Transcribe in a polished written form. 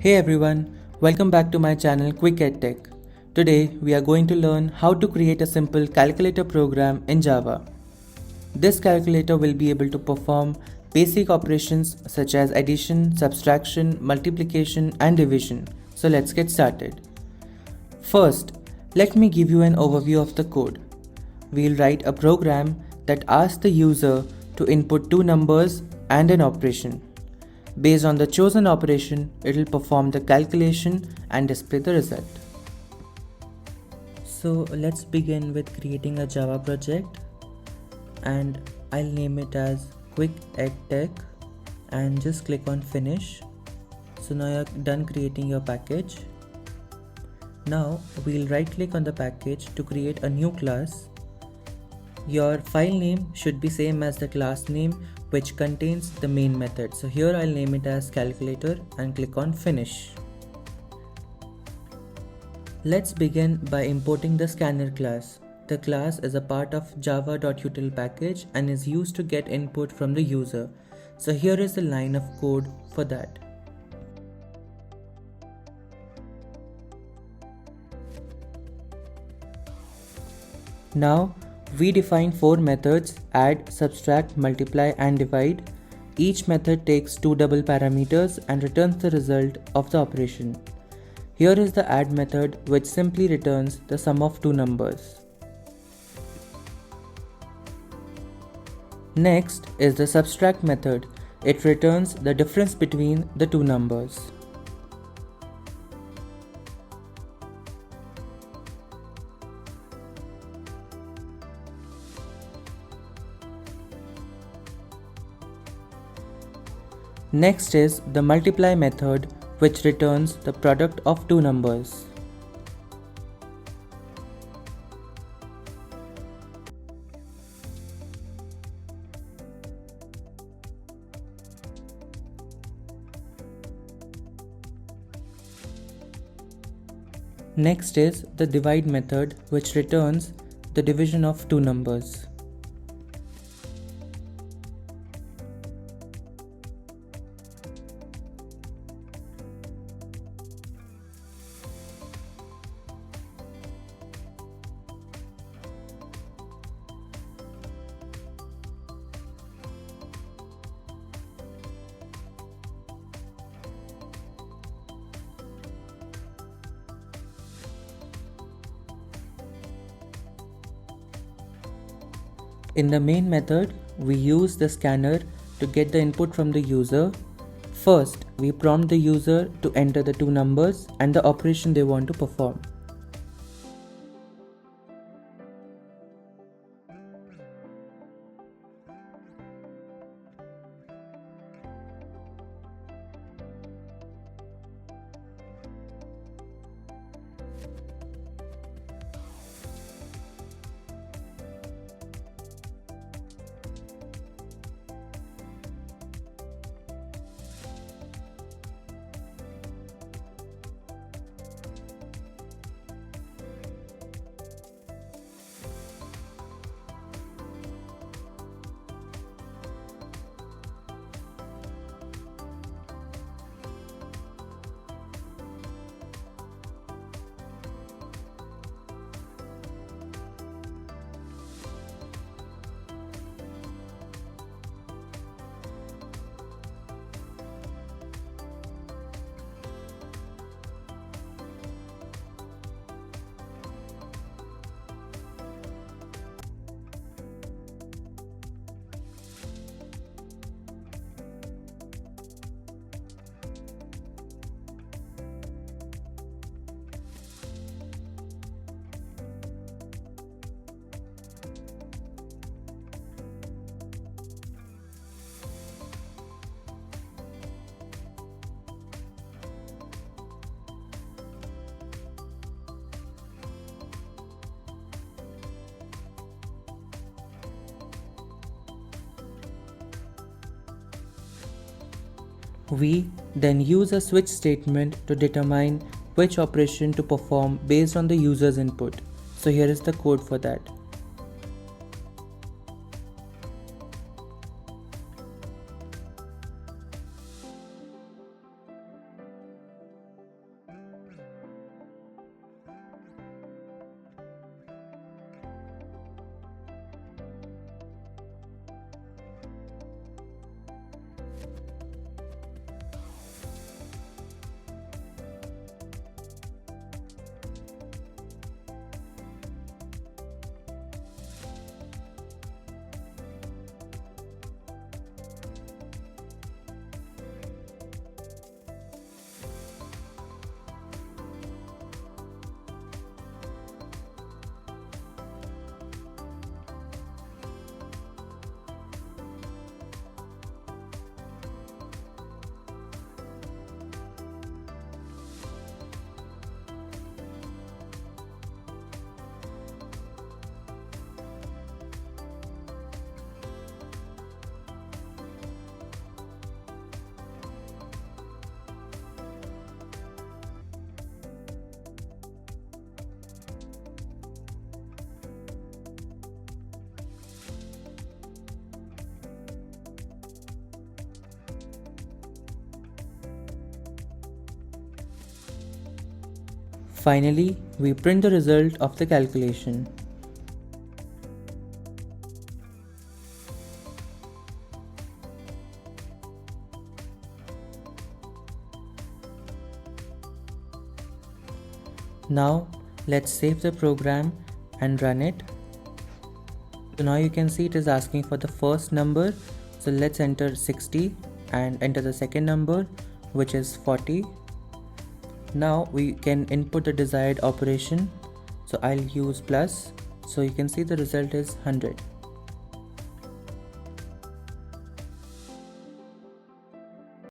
Hey everyone, welcome back to my channel Quick EdTech. Today we are going to learn how to create a simple calculator program in Java. This calculator will be able to perform basic operations such as addition, subtraction, multiplication and division. So let's get started. First, let me give you an overview of the code. We'll write a program that asks the user to input two numbers and an operation. Based on the chosen operation, it will perform the calculation and display the result. So let's begin with creating a Java project, and I'll name it as Quick EdTech and just click on finish. So now you're done creating your package. Now we'll right click on the package to create a new class. Your file name should be same as the class name which contains the main method. So here I'll name it as calculator and click on finish. Let's begin by importing the scanner class. The class is a part of java.util package and is used to get input from the user. So here is the line of code for that. Now we define four methods: add, subtract, multiply and divide. Each method takes two double parameters and returns the result of the operation. Here is the add method, which simply returns the sum of two numbers. Next is the subtract method. It returns the difference between the two numbers. Next is the multiply method, which returns the product of two numbers. Next is the divide method, which returns the division of two numbers. In the main method, we use the scanner to get the input from the user. First, we prompt the user to enter the two numbers and the operation they want to perform. We then use a switch statement to determine which operation to perform based on the user's input. So here is the code for that. Finally, we print the result of the calculation. Now let's save the program and run it. So now you can see it is asking for the first number. So let's enter 60 and enter the second number, which is 40. Now we can input the desired operation. So I'll use plus. So you can see the result is 100.